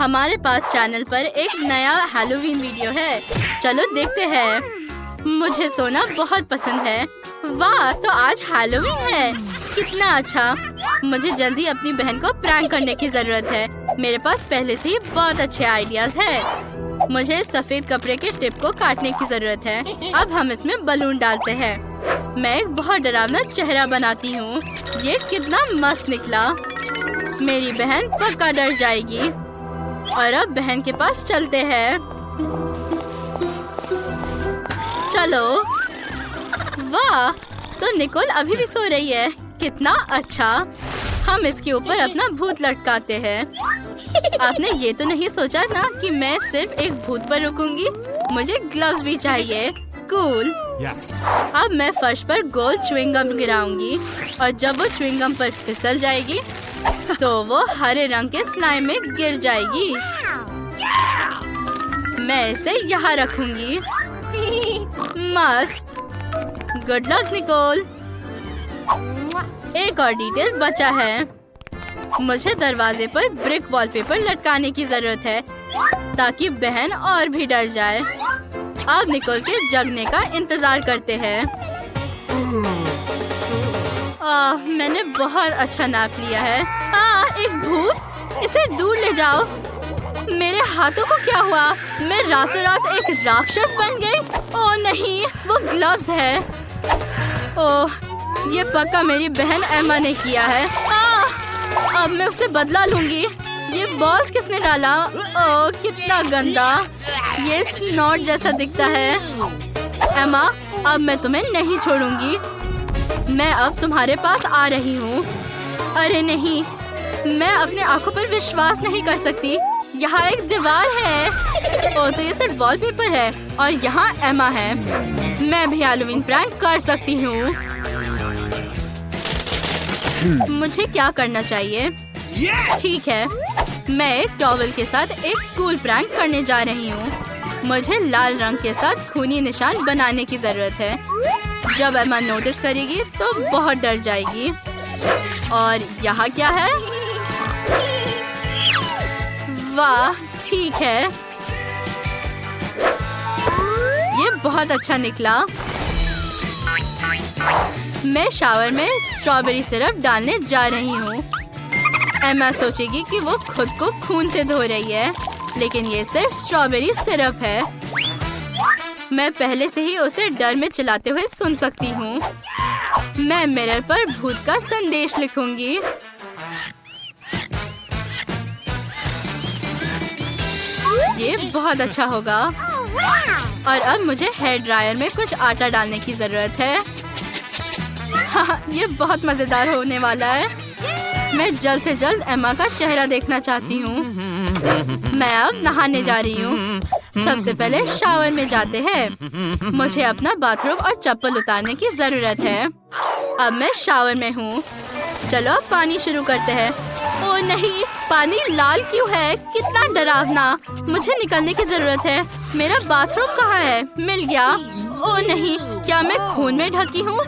हमारे पास चैनल पर एक नया हैलोवीन वीडियो है। चलो देखते हैं। मुझे सोना बहुत पसंद है। वाह, तो आज हैलोवीन है। कितना अच्छा। मुझे जल्दी अपनी बहन को प्रैंक करने की जरूरत है। मेरे पास पहले से ही बहुत अच्छे आइडियाज हैं। मुझे सफेद कपड़े के टिप को काटने की जरूरत है। अब हम इसमें बलून डालते हैं। मैं एक बहुत डरावना चेहरा बनाती हूँ। ये कितना मस्त निकला। मेरी बहन पक्का डर जाएगी। और अब बहन के पास चलते हैं। चलो। वाह, तो निकोल अभी भी सो रही है। कितना अच्छा। हम इसके ऊपर अपना भूत लटकाते हैं। आपने ये तो नहीं सोचा ना कि मैं सिर्फ एक भूत पर रुकूंगी। मुझे ग्लव्स भी चाहिए। कूल। अब मैं फर्श पर गोल च्युइंगम गिराऊंगी और जब वो च्युइंगम पर फिसल जाएगी तो वो हरे रंग के स्लाइम में गिर जाएगी। मैं इसे यहाँ रखूंगी। मस्त। Good luck Nicole. एक और डिटेल बचा है। मुझे दरवाजे पर ब्रिक वॉलपेपर लटकाने की जरूरत है ताकि बहन और भी डर जाए। अब निकोल के जगने का इंतजार करते हैं। मैंने बहुत अच्छा नाप लिया है। एक भूत, इसे दूर ले जाओ। मेरे हाथों को क्या हुआ? मैं रातों रात एक राक्षस बन गई। ओह नहीं, वो ग्लव्स है। ओह, ये पक्का मेरी बहन एमा ने किया है। अब मैं उससे बदला लूंगी। ये बॉल्स किसने डाला? ओह, कितना गंदा। ये स्नॉट जैसा दिखता है। एमा, अब मैं तुम्हें नहीं छोड़ूंगी। मैं अब तुम्हारे पास आ रही हूँ। अरे नहीं, मैं अपने आंखों पर विश्वास नहीं कर सकती। यहाँ एक दीवार है। ओह, तो ये सिर्फ वॉलपेपर है और यहाँ एमा है। मैं भी हैलोवीन प्रैंक कर सकती हूँ। मुझे क्या करना चाहिए? ठीक है, मैं एक टॉवल के साथ एक कूल प्रैंक करने जा रही हूँ। मुझे लाल रंग के साथ खूनी निशान बनाने की जरूरत है। जब एमा नोटिस करेगी तो बहुत डर जाएगी। और यहाँ क्या है? वाह, ठीक है। ये बहुत अच्छा निकला। मैं शावर में स्ट्रॉबेरी सिरप डालने जा रही हूँ। एमा सोचेगी कि वो खुद को खून से धो रही है, लेकिन ये सिर्फ स्ट्रॉबेरी सिरप है। मैं पहले से ही उसे डर में चिल्लाते हुए सुन सकती हूँ। मैं मिरर पर भूत का संदेश लिखूंगी। ये बहुत अच्छा होगा। और अब मुझे हेयर ड्रायर में कुछ आटा डालने की जरूरत है। हाँ, ये बहुत मजेदार होने वाला है। मैं जल्द से जल्द एमा का चेहरा देखना चाहती हूँ। मैं अब नहाने जा रही हूँ। सबसे पहले शावर में जाते हैं। मुझे अपना बाथरूम और चप्पल उतारने की जरूरत है। अब मैं शावर में हूँ। चलो अब पानी शुरू करते हैं। ओह नहीं, पानी लाल क्यों है? कितना डरावना। मुझे निकलने की जरूरत है। मेरा बाथरूम कहाँ है? मिल गया। ओह नहीं, क्या मैं खून में ढकी हूँ?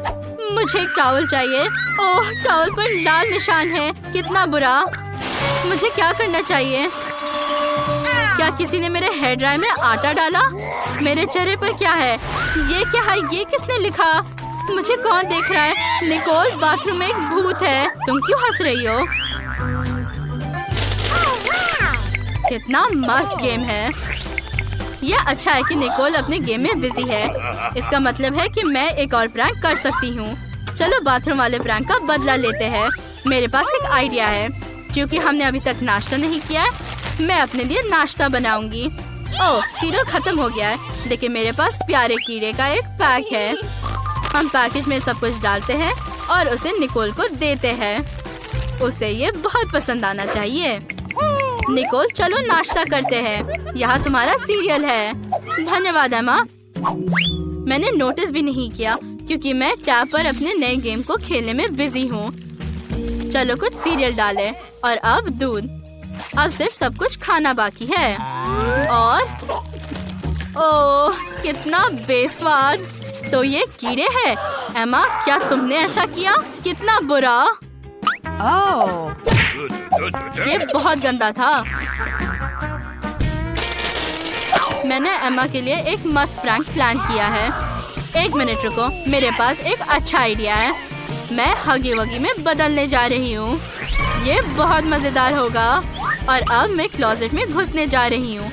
मुझे एक टॉवल चाहिए। ओह, टॉवल पर लाल निशान है। कितना बुरा। मुझे क्या करना चाहिए? क्या किसी ने मेरे हेयर ड्रायर में आटा डाला? मेरे चेहरे पर क्या है? ये क्या है? ये किसने लिखा? मुझे कौन देख रहा है? निकोल, बाथरूम में एक भूत है। तुम क्यों हंस रही हो? कितना मस्त गेम है। यह अच्छा है कि निकोल अपने गेम में बिजी है। इसका मतलब है कि मैं एक और प्रैंक कर सकती हूँ। चलो बाथरूम वाले प्रैंक का बदला लेते हैं। मेरे पास एक आइडिया है। क्योंकि हमने अभी तक नाश्ता नहीं किया है, मैं अपने लिए नाश्ता बनाऊंगी। ओह, सीरियल खत्म हो गया है, लेकिन मेरे पास प्यारे कीड़े का एक पैक है। हम पैकेज में सब कुछ डालते हैं और उसे निकोल को देते हैं। उसे ये बहुत पसंद आना चाहिए। निकोल, चलो नाश्ता करते हैं। यहाँ तुम्हारा सीरियल है। धन्यवाद एमा। मैंने नोटिस भी नहीं किया क्योंकि मैं टैब पर अपने नए गेम को खेलने में बिजी हूँ। चलो कुछ सीरियल डालें और अब दूध। अब सिर्फ सब कुछ खाना बाकी है। और ओह, कितना बेस्वाद। तो ये कीड़े हैं। एमा, क्या तुमने ऐसा किया? कितना बुरा। ये बहुत गंदा था। मैंने एम्मा के लिए एक मस्त प्रैंक प्लान किया है। 1 मिनट रुको, मेरे पास एक अच्छा आइडिया है। मैं हगी वगी में बदलने जा रही हूँ। ये बहुत मजेदार होगा। और अब मैं क्लोजेट में घुसने जा रही हूँ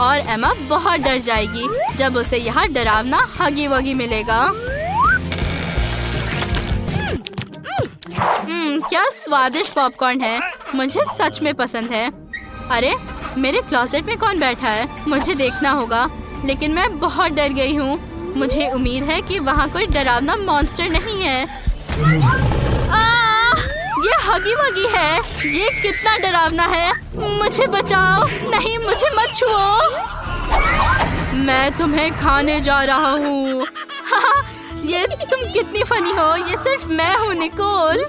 और एम्मा बहुत डर जाएगी जब उसे यहाँ डरावना हगी वगी मिलेगा। क्या स्वादिष्ट पॉपकॉर्न है, मुझे सच में पसंद है। अरे मेरे क्लोजेट में कौन बैठा है, मुझे देखना होगा। लेकिन मैं बहुत डर गई हूँ। मुझे उम्मीद है कि वहाँ कोई डरावना मॉन्स्टर नहीं है। ये हगी वगी है, ये कितना डरावना है। मुझे बचाओ, नहीं मुझे मत छुओ। मैं तुम्हें खाने जा रहा हूँ। ये तुम कितनी फनी हो, ये सिर्फ मैं हूँ निकोल।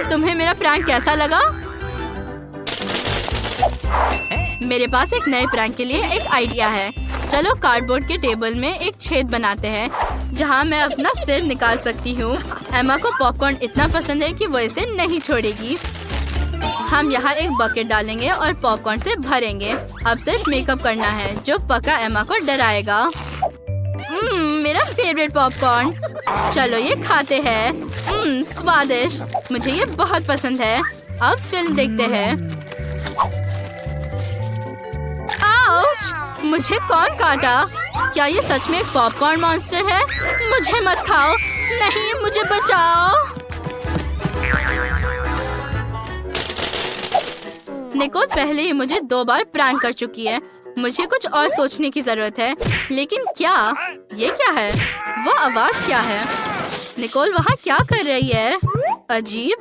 तुम्हें मेरा प्रैंक कैसा लगा? मेरे पास एक नए प्रैंक के लिए एक आइडिया है। चलो कार्डबोर्ड के टेबल में एक छेद बनाते हैं जहाँ मैं अपना सिर निकाल सकती हूँ। एम्मा को पॉपकॉर्न इतना पसंद है कि वो इसे नहीं छोड़ेगी। हम यहाँ एक बकेट डालेंगे और पॉपकॉर्न से भरेंगे। अब सिर्फ मेकअप करना है जो पक्का एम्मा को डराएगा। मेरा फेवरेट पॉपकॉर्न। चलो ये खाते हैं। स्वादिष्ट, मुझे ये बहुत पसंद है। अब फिल्म देखते हैं। आउच! मुझे कौन काटा? क्या ये सच में एक पॉपकॉर्न मॉन्स्टर है? मुझे मत खाओ, नहीं मुझे बचाओ। निकोल पहले ही मुझे 2 बार प्रैंक कर चुकी है। मुझे कुछ और सोचने की जरूरत है। लेकिन क्या? ये क्या है? वो आवाज क्या है? निकोल वहाँ क्या कर रही है? अजीब।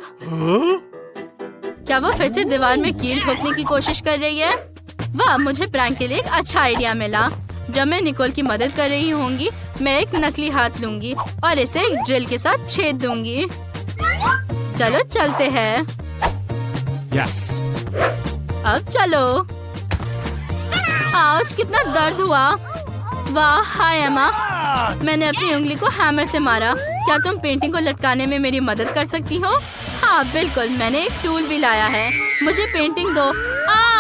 क्या वो फिर से दीवार में कील ठोकने की कोशिश कर रही है? वाह, मुझे प्रैंक के लिए एक अच्छा आइडिया मिला। जब मैं निकोल की मदद कर रही होंगी, मैं एक नकली हाथ लूंगी और इसे एक ड्रिल के साथ छेद दूंगी। चलो चलते हैं। Yes. अब चलो। आउच, कितना दर्द हुआ। वाह, हाय एम्मा। मैंने अपनी उंगली को हैमर से मारा। क्या तुम पेंटिंग को लटकाने में मेरी मदद कर सकती हो? हाँ बिल्कुल, मैंने एक टूल भी लाया है। मुझे पेंटिंग दो।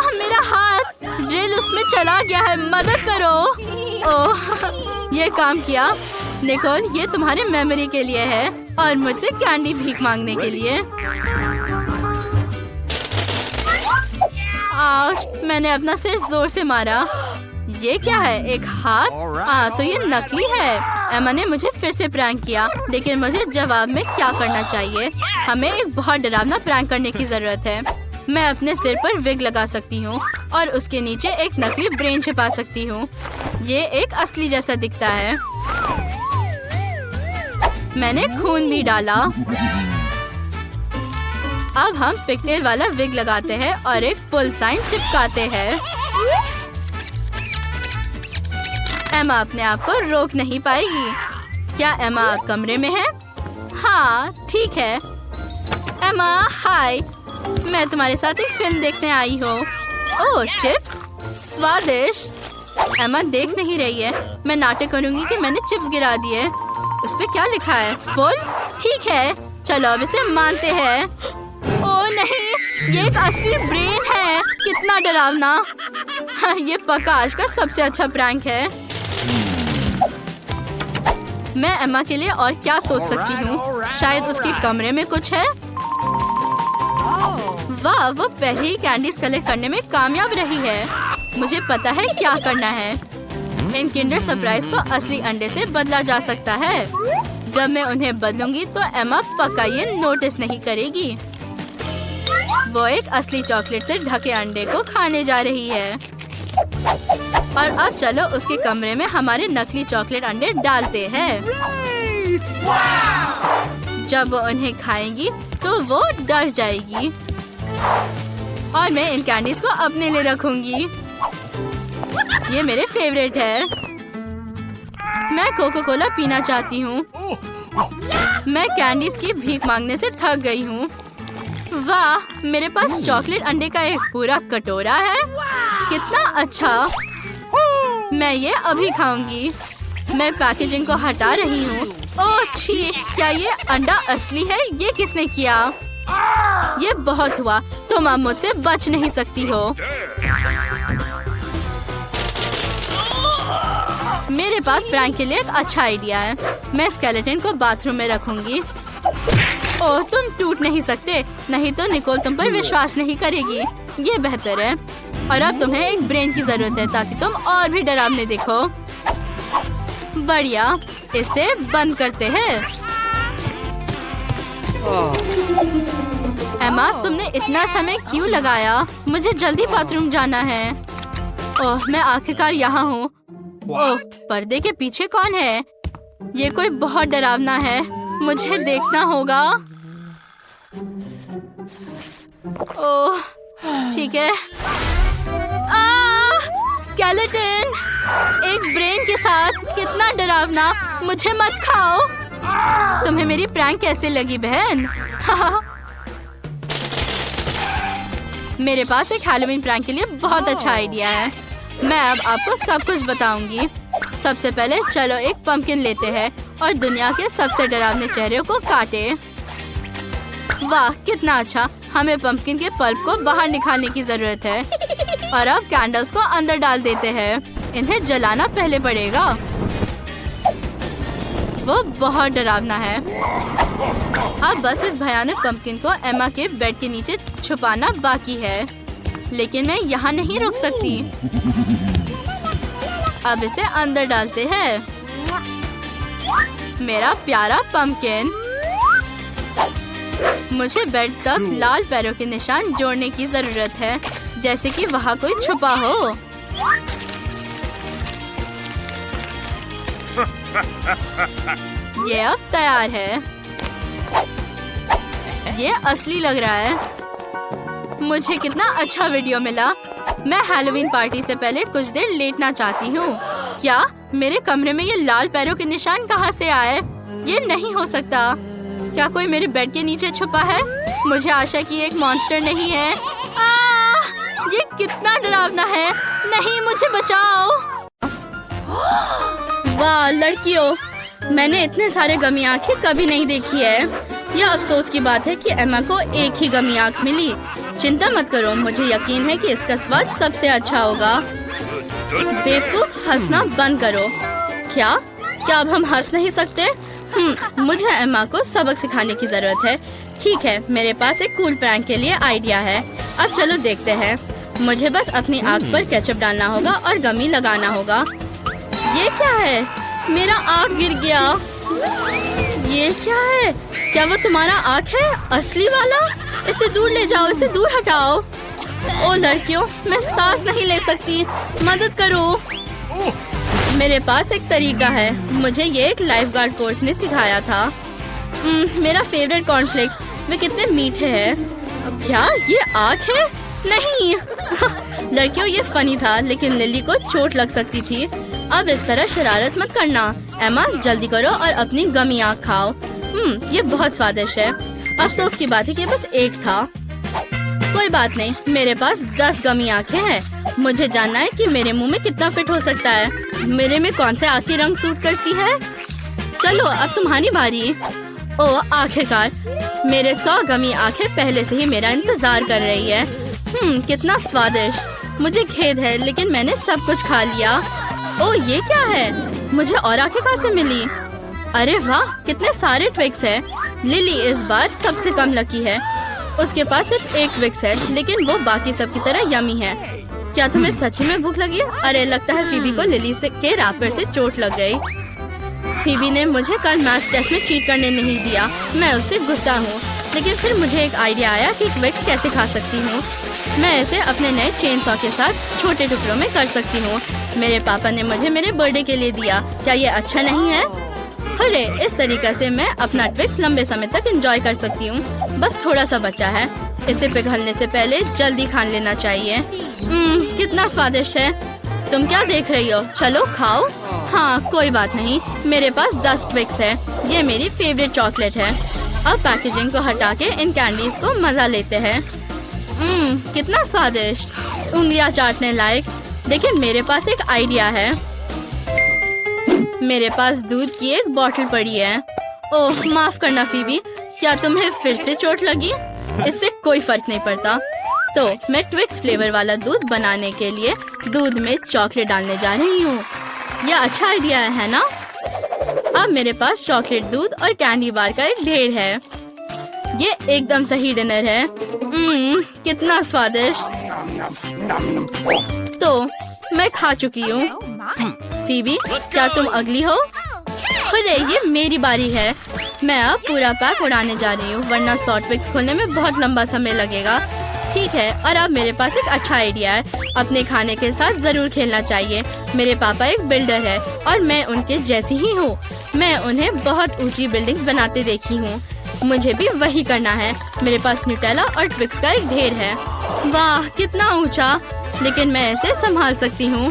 मेरा हाथ, ड्रिल उसमें चला गया है, मदद करो। ओह, ये काम किया। निकोल, ये तुम्हारे मेमोरी के लिए है और मुझसे कैंडी भीख मांगने के लिए। आउच, मैंने अपना सिर जोर से मारा। ये क्या है? एक हाथ? तो ये नकली है। एम्मा ने मुझे फिर से प्रैंक किया, लेकिन मुझे जवाब में क्या करना चाहिए? हमें एक बहुत डरावना प्रैंक करने की जरूरत है। मैं अपने सिर पर विग लगा सकती हूँ और उसके नीचे एक नकली ब्रेन छिपा सकती हूँ। ये एक असली जैसा दिखता है। मैंने खून भी डाला। अब हम पिगटेल वाला विग लगाते हैं और एक पुल साइन चिपकाते हैं। एम्मा अपने आप को रोक नहीं पाएगी। क्या एम्मा कमरे में है? हाँ ठीक है। एम्मा हाय, मैं तुम्हारे साथ एक फिल्म देखने आई हूँ। ओह चिप्स, स्वादिष्ट। एम्मा देख नहीं रही है। मैं नाटक करूँगी कि मैंने चिप्स गिरा दिए। उस पे क्या लिखा है? बोल। ठीक है, चलो अब इसे मानते हैं। ओह नहीं, ये एक असली ब्रेन है। कितना डरावना। हाँ, ये पक्का आज का सबसे अच्छा प्रैंक है। मैं एम्मा के लिए और क्या सोच सकती हूँ? शायद उसके कमरे में कुछ है। वाह, वो पहले ही कैंडीज कलेक्ट करने में कामयाब रही है। मुझे पता है क्या करना है। इन किंडर सरप्राइज को असली अंडे से बदला जा सकता है। जब मैं उन्हें बदलूंगी तो एम्मा पक्का ये नोटिस नहीं करेगी। वो एक असली चॉकलेट से ढके अंडे को खाने जा रही है। और अब चलो उसके कमरे में हमारे नकली चॉकलेट अंडे डालते हैं। जब वो उन्हें खाएगी तो वो डर जाएगी और मैं इन कैंडीज को अपने लिए रखूंगी। ये मेरे फेवरेट है। मैं कोको कोला पीना चाहती हूँ। मैं कैंडीज की भीख मांगने से थक गई हूँ। वाह, मेरे पास चॉकलेट अंडे का एक पूरा कटोरा है। कितना अच्छा। मैं ये अभी खाऊंगी। मैं पैकेजिंग को हटा रही हूँ। ओह छी, क्या ये अंडा असली है? ये किसने किया? ये बहुत हुआ, तुम अब मुझसे बच नहीं सकती हो। मेरे पास प्रैंक के लिए एक अच्छा आइडिया है। मैं स्केलेटन को बाथरूम में रखूंगी। ओह, तुम टूट नहीं सकते, नहीं तो निकोल तुम पर विश्वास नहीं करेगी। ये बेहतर है। और अब तुम्हें एक ब्रेन की जरूरत है ताकि तुम और भी डरावने दिखो। बढ़िया, इसे बंद करते हैं। एमा, तुमने इतना समय क्यों लगाया? मुझे जल्दी बाथरूम जाना है। ओह, मैं आखिरकार यहाँ हूँ। ओह, पर्दे के पीछे कौन है? ये कोई बहुत डरावना है, मुझे देखना होगा। ओह, ठीक है। स्केलेटन, एक ब्रेन के साथ, कितना डरावना। मुझे मत खाओ। तुम्हें मेरी प्रैंक कैसे लगी बहन? मेरे पास एक हैलोवीन प्रैंक के लिए बहुत अच्छा आइडिया है। मैं अब आपको सब कुछ बताऊंगी। सबसे पहले चलो एक पंपकिन लेते हैं और दुनिया के सबसे डरावने चेहरे को काटे। वाह, कितना अच्छा। हमें पंपकिन के पल्प को बाहर निकालने की जरूरत है। और अब कैंडल्स को अंदर डाल देते हैं। इन्हें जलाना पहले पड़ेगा। वो बहुत डरावना है। अब बस इस भयानक पंपकिन को एमा के बेड के नीचे छुपाना बाकी है। लेकिन मैं यहाँ नहीं रुक सकती। अब इसे अंदर डालते हैं। मेरा प्यारा पंपकिन। मुझे बेड तक लाल पैरों के निशान जोड़ने की जरूरत है, जैसे कि वहाँ कोई छुपा हो। ये अब तैयार है। ये असली लग रहा है। मुझे कितना अच्छा वीडियो मिला। मैं हैलोवीन पार्टी से पहले कुछ देर लेटना चाहती हूँ। क्या मेरे कमरे में ये लाल पैरों के निशान कहाँ से आए? ये नहीं हो सकता। क्या कोई मेरे बेड के नीचे छुपा है? मुझे आशा कि एक मॉन्स्टर नहीं है। ये कितना डरावना है। नहीं, मुझे बचाओ। वाह लड़कियों, मैंने इतने सारे गमी आंखें कभी नहीं देखी है। यह अफसोस की बात है कि एमा को एक ही गमी आंख मिली। चिंता मत करो, मुझे यकीन है कि इसका स्वाद सबसे अच्छा होगा। बेवकूफ, हंसना बंद करो। क्या अब हम हंस नहीं सकते? मुझे एमा को सबक सिखाने की जरूरत है। ठीक है, मेरे पास एक कूल प्रैंक के लिए आइडिया है। अब चलो देखते हैं। मुझे बस अपनी आँख पर केचप डालना होगा और गमी लगाना होगा। ये क्या है? मेरा आँख गिर गया। ये क्या है? क्या वो तुम्हारा आँख है? असली वाला? इसे दूर ले जाओ, इसे दूर हटाओ। ओ लड़कियों, मैं सांस नहीं ले सकती, मदद करो। मेरे पास एक तरीका है। मुझे ये एक लाइफ गार्ड कोर्स ने सिखाया था। मेरा फेवरेट कॉर्नफ्लेक्स, वे कितने मीठे हैं। क्या ये आँख है? नहीं। लड़कियों, ये फनी था, लेकिन लिली को चोट लग सकती थी। अब इस तरह शरारत मत करना। एमा, जल्दी करो और अपनी गमी आँख खाओ। ये बहुत स्वादिष्ट है। अफसोस की बात है कि बस एक था। कोई बात नहीं, मेरे पास 10 गमी आँखें हैं। मुझे जानना है कि मेरे मुंह में कितना फिट हो सकता है। मेरे में कौन से आँखें रंग सूट करती है? चलो, अब तुम्हारी बारी। ओह, आखिरकार मेरे 100 गमी आँखें पहले से ही मेरा इंतजार कर रही है। कितना स्वादिष्ट। मुझे खेद है, लेकिन मैंने सब कुछ खा लिया। ओह, ये क्या है? मुझे और आँखें कहाँ से मिली? अरे वाह, कितने सारे ट्विक्स हैं। लिली इस बार सबसे कम लकी है। उसके पास सिर्फ एक ट्विक्स है, लेकिन वो बाकी सब की तरह यमी है। क्या तुम्हें सच में भूख लगी? अरे, लगता है फीबी को लिली के रैपर से चोट लग गई। फीबी ने मुझे कल मैथ टेस्ट में चीट करने नहीं दिया। मैं उससे गुस्सा हूँ, लेकिन फिर मुझे एक आइडिया आया कि ट्विक्स कैसे खा सकती हूँ। मैं इसे अपने नए चेन सॉ के साथ छोटे टुकड़ों में कर सकती हूँ। मेरे पापा ने मुझे मेरे बर्थडे के लिए दिया। क्या ये अच्छा नहीं है? अरे, इस तरीके से मैं अपना ट्विक्स लंबे समय तक एंजॉय कर सकती हूँ। बस थोड़ा सा बचा है। इसे पिघलने से पहले जल्दी खा लेना चाहिए। कितना स्वादिष्ट है। तुम क्या देख रही हो? चलो खाओ। हाँ, कोई बात नहीं, मेरे पास 10 ट्विक्स है। ये मेरी फेवरेट चॉकलेट है। अब पैकेजिंग को हटा के इन कैंडीज को मजा लेते हैं। कितना स्वादिष्ट, उंगलियां चाटने लायक। लेकिन मेरे पास एक आइडिया है। मेरे पास दूध की एक बोतल पड़ी है। ओह, माफ करना फीबी, क्या तुम्हें फिर से चोट लगी? इससे कोई फर्क नहीं पड़ता। तो मैं ट्विक्स फ्लेवर वाला दूध बनाने के लिए दूध में चॉकलेट डालने जा रही हूँ। यह अच्छा आइडिया है ना? अब मेरे पास चॉकलेट, दूध और कैंडी बार का एक ढेर है। ये एकदम सही डिनर है। कितना स्वादिष्ट। तो मैं खा चुकी हूँ। फीबी, क्या तुम अगली हो? अरे ये मेरी बारी है। मैं अब पूरा पैक उड़ाने जा रही हूँ, वरना 100 ट्विक्स खोलने में बहुत लंबा समय लगेगा। ठीक है, और अब मेरे पास एक अच्छा आइडिया है। अपने खाने के साथ जरूर खेलना चाहिए। मेरे पापा एक बिल्डर है और मैं उनके जैसी ही हूँ। मैं उन्हें बहुत ऊंची बिल्डिंग्स बनाते देखी हूँ। मुझे भी वही करना है। मेरे पास न्यूटेला और ट्विक्स का एक ढेर है। वाह, कितना ऊंचा! लेकिन मैं इसे संभाल सकती हूँ।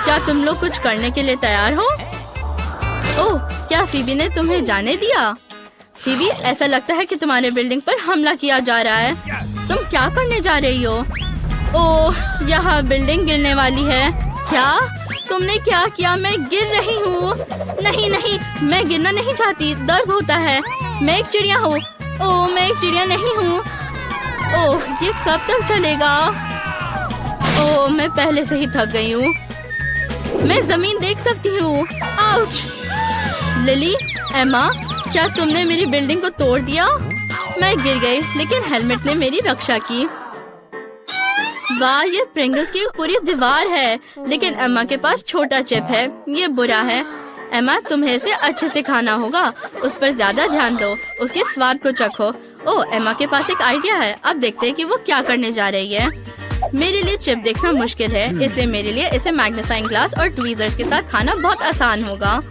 क्या तुम लोग कुछ करने के लिए तैयार हो? ओह, क्या फीबी ने तुम्हें जाने दिया? फीबी, ऐसा लगता है कि तुम्हारे बिल्डिंग पर हमला किया जा रहा है। तुम क्या करने जा रही हो? ओह, यहाँ बिल्डिंग गिरने वाली है। क्या? तुमने क्या किया? मैं गिर रही हूँ। नहीं नहीं, मैं गिरना नहीं चाहती, दर्द होता है। मैं एक चिड़िया हूँ। ओह, मैं एक चिड़िया नहीं हूँ। ओह, ये कब तक चलेगा? ओह, मैं पहले से ही थक गई हूँ। मैं जमीन देख सकती हूँ। आउच! लिली, एमा, क्या तुमने मेरी बिल्डिंग को तोड़ दिया? मैं गिर गई, लेकिन हेलमेट ने मेरी रक्षा की। वाह, ये प्रिंगल्स की एक पूरी दीवार है, लेकिन एमा के पास छोटा चिप है। ये बुरा है। एमा, तुम्हें इसे अच्छे से खाना होगा। उस पर ज्यादा ध्यान दो, उसके स्वाद को चखो। ओह, एमा के पास एक आइडिया है। अब देखते हैं कि वो क्या करने जा रही है। मेरे लिए चिप देखना मुश्किल है, इसलिए मेरे लिए इसे मैग्नीफाइंग ग्लास और ट्वीजर्स के साथ खाना बहुत आसान होगा।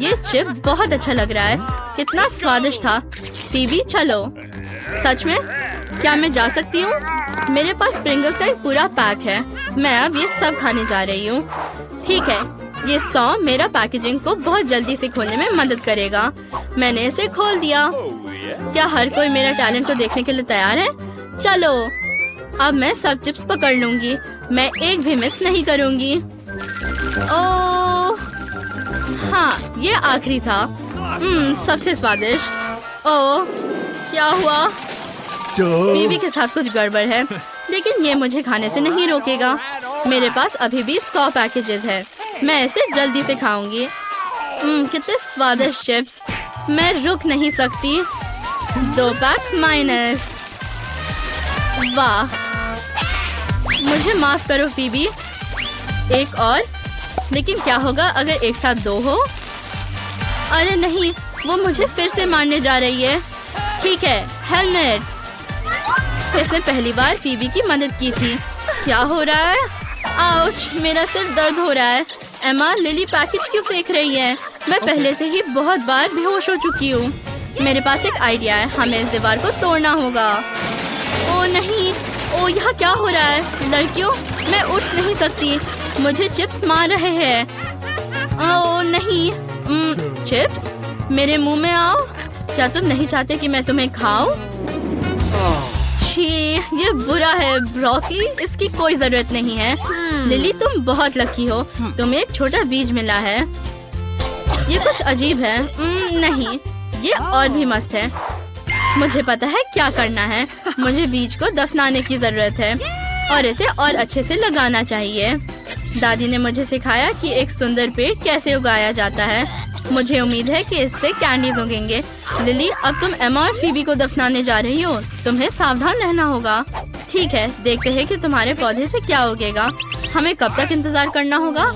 ये चिप बहुत अच्छा लग रहा है। कितना स्वादिष्ट था। फीबी, चलो। सच में? क्या मैं जा सकती हूँ? मेरे पास प्रिंगल्स का एक पूरा पैक है। मैं अब ये सब खाने जा रही हूँ। ठीक है, ये 100 मेरा पैकेजिंग को बहुत जल्दी से खोलने में मदद करेगा। मैंने इसे खोल दिया। क्या हर कोई मेरा टैलेंट को देखने के लिए तैयार है? चलो, अब मैं सब चिप्स पकड़ लूंगी। मैं एक भी मिस नहीं करूंगी। ओह, हाँ, ये आखिरी था। सबसे स्वादिष्ट। ओह, क्या हुआ? फीबी के साथ कुछ गड़बड़ है, लेकिन ये मुझे खाने से नहीं रोकेगा। मेरे पास अभी भी 100 पैकेजेस है। मैं इसे जल्दी से खाऊंगी। कितने स्वादिष्ट चिप्स! मैं रुक नहीं सकती। 2 पैक्स माइनस। वाह, मुझे माफ करो फीबी। एक और। लेकिन क्या होगा अगर एक साथ 2 हो? अरे नहीं, वो मुझे फिर से मारने जा रही है। ठीक है, हेलमेट। इसने पहली बार फीबी की मदद की थी। क्या हो रहा है? आउच! मेरा सिर दर्द हो रहा है। एमा, लिली पैकेज क्यों फेंक रही है? मैं पहले से ही बहुत बार बेहोश हो चुकी हूँ। मेरे पास एक आइडिया है। हमें इस दीवार को तोड़ना होगा। ओह नहीं! ओह, यहाँ क्या हो रहा है? लड़कियों, मैं उठ नहीं सकती। मुझे चिप्स मार रहे हैं। ओह नहीं! चिप्स, मेरे मुंह में आओ। क्या तुम नहीं चाहते कि मैं तुम्हें खाऊं? छी, ये बुरा है। ब्रोकली, इसकी कोई जरूरत नहीं है। लिली, तुम बहुत लकी हो। तुम्हें एक छोटा बीज मिला है। ये कुछ अजीब है। नहीं, ये और भी मस्त है। मुझे पता है क्या करना है। मुझे बीज को दफनाने की जरूरत है और इसे और अच्छे से लगाना चाहिए। दादी ने मुझे सिखाया कि एक सुंदर पेड़ कैसे उगाया जाता है। मुझे उम्मीद है कि इससे कैंडीज उगेंगे। लिली, अब तुम एमा और फीबी को दफनाने जा रही हो। तुम्हें सावधान रहना होगा। ठीक है, देखते हैं कि तुम्हारे पौधे से क्या उगेगा। हमें कब तक इंतजार करना होगा?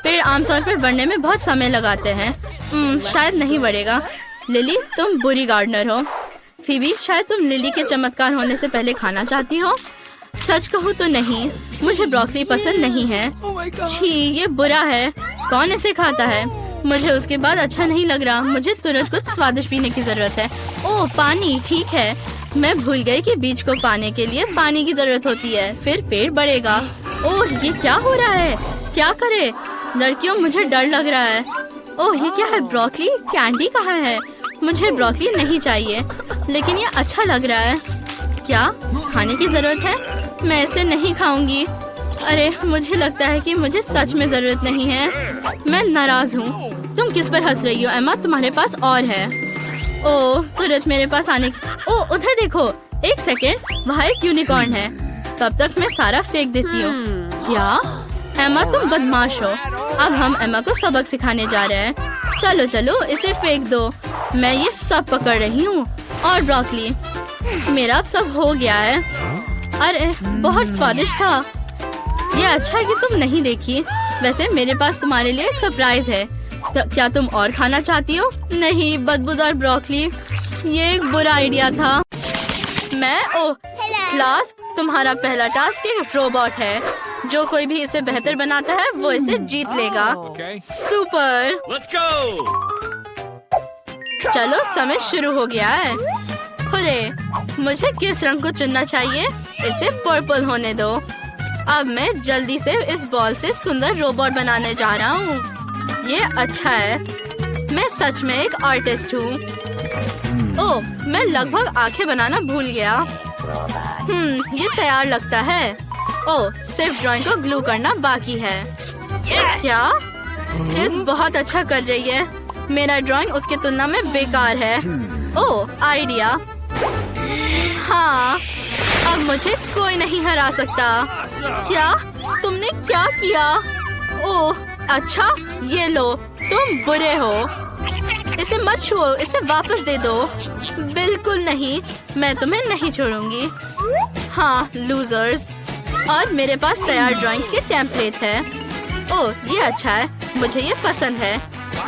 पेड़ आमतौर पर बढ़ने में बहुत समय लगाते हैं। शायद नहीं बढ़ेगा। लिली, तुम बुरी गार्डनर हो। फीबी, शायद तुम लिली के चमत्कार होने से पहले खाना चाहती हो। सच कहूँ तो नहीं, मुझे ब्रोकली पसंद नहीं है। छी, ये बुरा है। कौन इसे खाता है? मुझे उसके बाद अच्छा नहीं लग रहा। मुझे तुरंत कुछ स्वादिष्ट पीने की जरूरत है। ओह, पानी। ठीक है, मैं भूल गई कि बीज को पाने के लिए पानी की जरूरत होती है, फिर पेड़ बढ़ेगा। ओह, ये क्या हो रहा है? क्या करे? लड़कियों, मुझे डर लग रहा है। ओह, ये क्या है? ब्रोकली? कैंडी कहाँ है? मुझे ब्रोकली नहीं चाहिए, लेकिन ये अच्छा लग रहा है। क्या खाने की जरूरत है? मैं इसे नहीं खाऊंगी। अरे, मुझे लगता है कि मुझे सच में जरूरत नहीं है। मैं नाराज हूँ। तुम किस पर हंस रही हो एमा? तुम्हारे पास और है। ओह, तुरंत मेरे पास आने। ओह, उधर देखो। एक सेकेंड, वहाँ एक यूनिकॉर्न है। तब तक मैं सारा फेंक देती हूँ। क्या? एम्मा, तुम बदमाश हो। अब हम एम्मा को सबक सिखाने जा रहे हैं। चलो चलो, इसे फेंक दो। मैं ये सब पकड़ रही हूँ। और ब्रोकली, मेरा अब सब हो गया है। अरे, बहुत स्वादिष्ट था। ये अच्छा है कि तुम नहीं देखी। वैसे मेरे पास तुम्हारे लिए एक सरप्राइज है। तो क्या तुम और खाना चाहती हो? नहीं, बदबूदार ब्रोकली, ये एक बुरा आइडिया था। ओह क्लास, तुम्हारा पहला टास्क एक रोबोट है। जो कोई भी इसे बेहतर बनाता है वो इसे जीत लेगा। Okay. सुपर। Let's go. चलो, समय शुरू हो गया है। हुर्रे, मुझे किस रंग को चुनना चाहिए? इसे पर्पल होने दो। अब मैं जल्दी से इस बॉल से सुंदर रोबोट बनाने जा रहा हूँ। ये अच्छा है। मैं सच में एक आर्टिस्ट हूँ। ओह, मैं लगभग आंखें बनाना भूल गया। ये तैयार लगता है। ओह, सिर्फ ड्राइंग को ग्लू करना बाकी है। क्या? इस बहुत अच्छा कर रही है। मेरा ड्राइंग उसकी तुलना में बेकार है। ओह, आइडिया। हाँ, अब मुझे कोई नहीं हरा सकता। क्या? तुमने क्या किया? ओह, अच्छा, ये लो, तुम बुरे हो। इसे मत छुओ, इसे वापस दे दो। बिल्कुल नहीं, मैं तुम्हें नहीं छोड़ूंगी। हाँ, लूजर्स। और मेरे पास तैयार ड्राइंग्स के टेम्पलेट्स हैं। ओह, ये अच्छा है, मुझे ये पसंद है।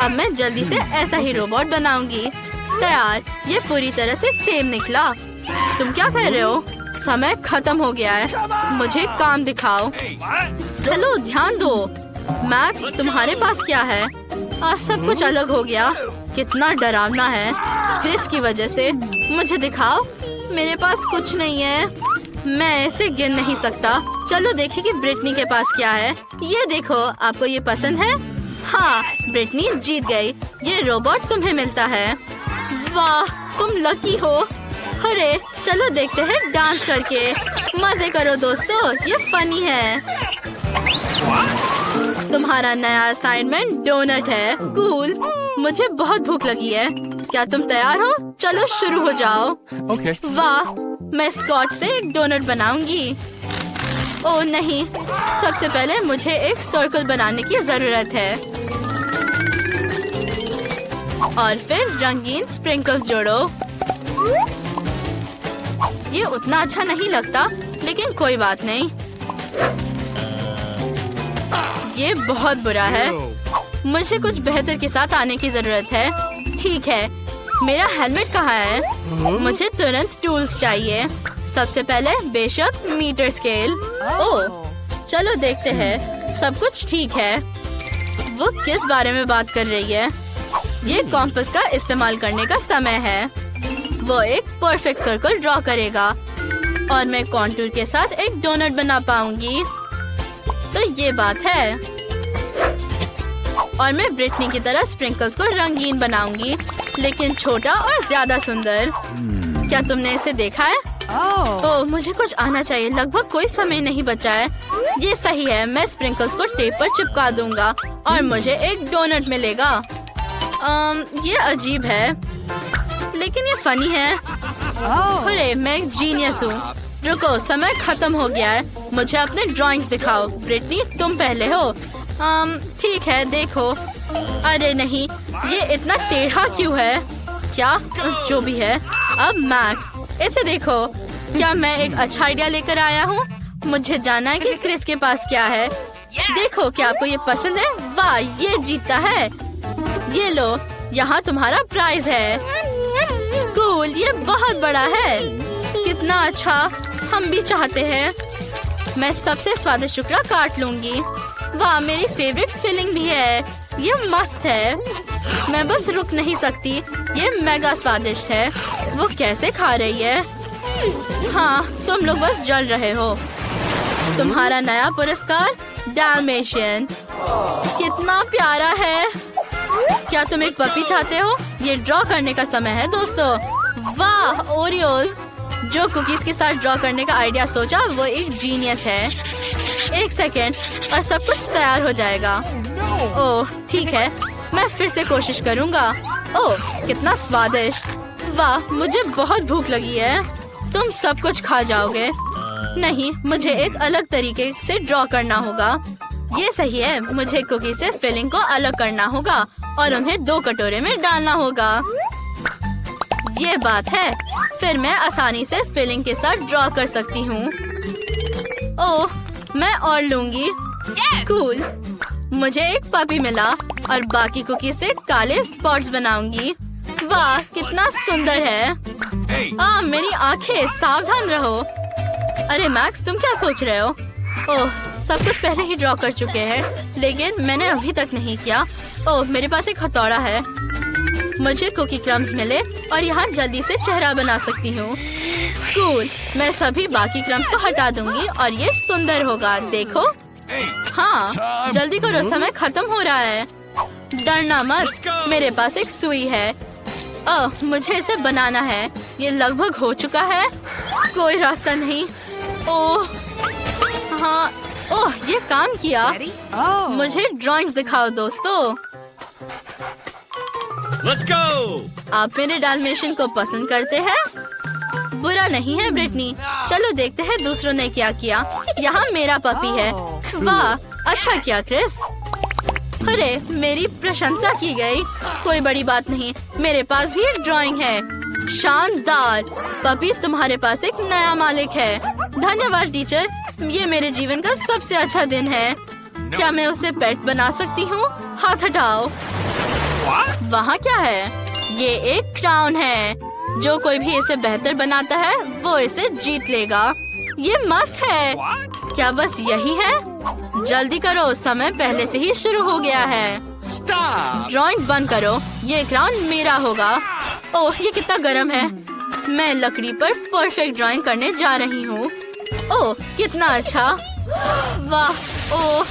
अब मैं जल्दी से ऐसा ही रोबोट बनाऊंगी। तैयार। ये पूरी तरह से सेम निकला। तुम क्या कर रहे हो? समय खत्म हो गया है। मुझे काम दिखाओ। हेलो, ध्यान दो। मैक्स, तुम्हारे पास क्या है? आज सब कुछ अलग हो गया। कितना डरावना है। क्रिस की वजह से। मुझे दिखाओ। मेरे पास कुछ नहीं है। मैं इसे गिन नहीं सकता। चलो देखें कि ब्रिटनी के पास क्या है। ये देखो, आपको ये पसंद है? हाँ, ब्रिटनी जीत गई। ये रोबोट तुम्हें मिलता है। वाह, तुम लकी हो। अरे, चलो देखते हैं डांस करके। मजे करो दोस्तों, ये फनी है। तुम्हारा नया असाइनमेंट डोनट है। कूल। मुझे बहुत भूख लगी है। क्या तुम तैयार हो? चलो शुरू हो जाओ। Okay. वाह, मैं स्कॉच से एक डोनट बनाऊंगी। ओह नहीं, सबसे पहले मुझे एक सर्कल बनाने की जरूरत है। और फिर रंगीन स्प्रिंकल्स जोड़ो। ये उतना अच्छा नहीं लगता, लेकिन कोई बात नहीं। ये बहुत बुरा है। मुझे कुछ बेहतर के साथ आने की जरूरत है। ठीक है, मेरा हेलमेट कहाँ है? मुझे तुरंत टूल्स चाहिए। सबसे पहले बेशक मीटर स्केल। ओह, चलो देखते हैं। सब कुछ ठीक है। वो किस बारे में बात कर रही है? ये कॉम्पस का इस्तेमाल करने का समय है। वो एक परफेक्ट सर्कल ड्रॉ करेगा और मैं कॉन्टूर के साथ एक डोनट बना पाऊंगी। तो ये बात है। और मैं ब्रिटनी की तरह स्प्रिंकल्स को रंगीन बनाऊंगी, लेकिन छोटा और ज्यादा सुंदर। क्या तुमने इसे देखा है? ओह, मुझे कुछ आना चाहिए। लगभग कोई समय नहीं बचा है। ये सही है। मैं स्प्रिंकल्स को टेप पर चिपका दूंगा और मुझे एक डोनट मिलेगा। ये अजीब है, लेकिन ये फनी है। अरे, मैं एक जीनियस हूँ। रुको, समय खत्म हो गया है। मुझे अपने ड्राइंग्स दिखाओ। ब्रिटनी, तुम पहले हो। ठीक है, देखो। अरे नहीं, ये इतना टेढ़ा क्यों है? क्या? जो भी है। अब मैक्स, इसे देखो। क्या मैं एक अच्छा आइडिया लेकर आया हूँ? मुझे जानना है कि क्रिस के पास क्या है। देखो, क्या आपको ये पसंद है? वाह, ये जीतता है। ये लो, यहाँ तुम्हारा प्राइज है। कूल, ये बहुत बड़ा है। कितना अच्छा, हम भी चाहते हैं। मैं सबसे स्वादिष्ट टुकड़ा काट लूंगी। वाह, मेरी फेवरेट फिलिंग भी है। ये मस्त है। मैं बस रुक नहीं सकती। ये मेगा स्वादिष्ट है। वो कैसे खा रही है? हाँ, तुम लोग बस जल रहे हो। तुम्हारा नया पुरस्कार, डाल्मेशियन। कितना प्यारा है। क्या तुम एक पपी चाहते हो? ये ड्रॉ करने का समय है दोस्तों। वाह, ओरियोज। जो कुकीज के साथ ड्रॉ करने का आइडिया सोचा, वो एक जीनियस है। एक सेकेंड और सब कुछ तैयार हो जाएगा। ओह ठीक है, मैं फिर से कोशिश करूँगा। ओह, कितना स्वादिष्ट। वाह, मुझे बहुत भूख लगी है। तुम सब कुछ खा जाओगे। नहीं, मुझे एक अलग तरीके से ड्रॉ करना होगा। ये सही है, मुझे कुकी से फिलिंग को अलग करना होगा और उन्हें 2 कटोरे में डालना होगा। ये बात है, फिर मैं आसानी से फिलिंग के साथ ड्रॉ कर सकती हूँ। ओह, मैं और लूंगी। कूल। मुझे एक पपी मिला और बाकी कुकी से काले स्पॉट्स बनाऊंगी। वाह, कितना सुंदर है। मेरी आंखें, सावधान रहो। अरे मैक्स, तुम क्या सोच रहे हो? ओह, सब कुछ पहले ही ड्रॉ कर चुके हैं, लेकिन मैंने अभी तक नहीं किया। ओह, मेरे पास एक हथौड़ा है। मुझे कुकी क्रम्स मिले और यहाँ जल्दी से चेहरा बना सकती हूँ। कूल। मैं सभी बाकी क्रम्स को हटा दूंगी और ये सुंदर होगा। देखो। हाँ, जल्दी करो, समय खत्म हो रहा है। डरना मत, मेरे पास एक सुई है। ओह, मुझे इसे बनाना है। ये लगभग हो चुका है। कोई रास्ता नहीं। ओह, हाँ। ओह, ये काम किया। मुझे ड्राइंग्स दिखाओ दोस्तों। Let's go! आप मेरे डाल्मेशियन को पसंद करते हैं? बुरा नहीं है ब्रिटनी। चलो देखते हैं दूसरों ने क्या किया। यहाँ मेरा पपी है। वाह, अच्छा किया क्रिस। अरे, मेरी प्रशंसा की गई। कोई बड़ी बात नहीं, मेरे पास भी एक ड्राइंग है। शानदार। पपी, तुम्हारे पास एक नया मालिक है। धन्यवाद टीचर, ये मेरे जीवन का सबसे अच्छा दिन है। क्या मैं उसे पेट बना सकती हूँ? हाथ हटाओ। वहाँ क्या है? ये एक क्राउन है। जो कोई भी इसे बेहतर बनाता है वो इसे जीत लेगा। ये मस्त है। क्या बस यही है? जल्दी करो, समय पहले से ही शुरू हो गया है। ड्राइंग बंद करो, ये क्राउन मेरा होगा। ओह, ये कितना गर्म है। मैं लकड़ी पर परफेक्ट ड्राइंग करने जा रही हूँ। ओह, कितना अच्छा। वाह। ओह,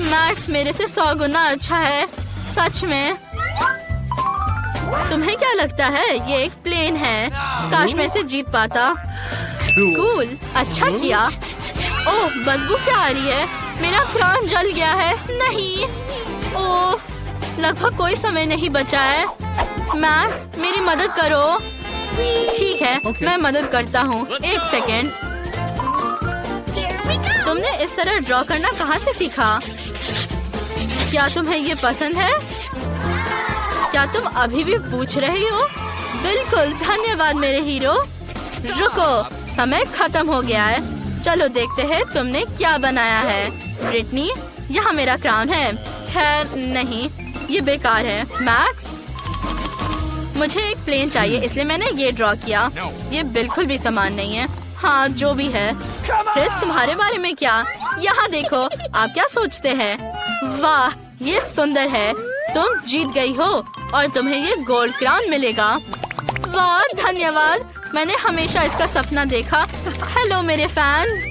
मैक्स मेरे से 100 गुना अच्छा है। सच में। तुम्हें क्या लगता है? ये एक प्लेन है। काश मैं इसे जीत पाता। कूल, अच्छा किया। ओह, बदबू क्या आ रही है? मेरा क्राउन जल गया है। नहीं। ओह, लगभग कोई समय नहीं बचा है। मैक्स, मेरी मदद करो। ठीक है, मैं मदद करता हूँ। 1 सेकेंड। तुमने इस तरह ड्रॉ करना कहाँ से सीखा? क्या तुम्हें ये पसंद है? क्या तुम अभी भी पूछ रही हो? बिल्कुल, धन्यवाद मेरे हीरो। रुको, समय खत्म हो गया है। चलो देखते हैं तुमने क्या बनाया है। ब्रिटनी, यहाँ मेरा क्राउन है। खैर नहीं, ये बेकार है। मैक्स, मुझे एक प्लेन चाहिए, इसलिए मैंने ये ड्रॉ किया। ये बिल्कुल भी समान नहीं है। हाँ, जो भी है। क्रिस, तुम्हारे बारे में क्या? यहाँ देखो, आप क्या सोचते हैं? वाह, ये सुंदर है। तुम जीत गई हो और तुम्हें ये गोल्ड क्राउन मिलेगा। वाह, धन्यवाद। मैंने हमेशा इसका सपना देखा। हेलो मेरे फैंस।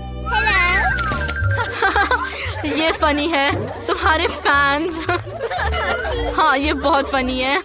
ये फनी है। तुम्हारे फैंस। हाँ, ये बहुत फनी है।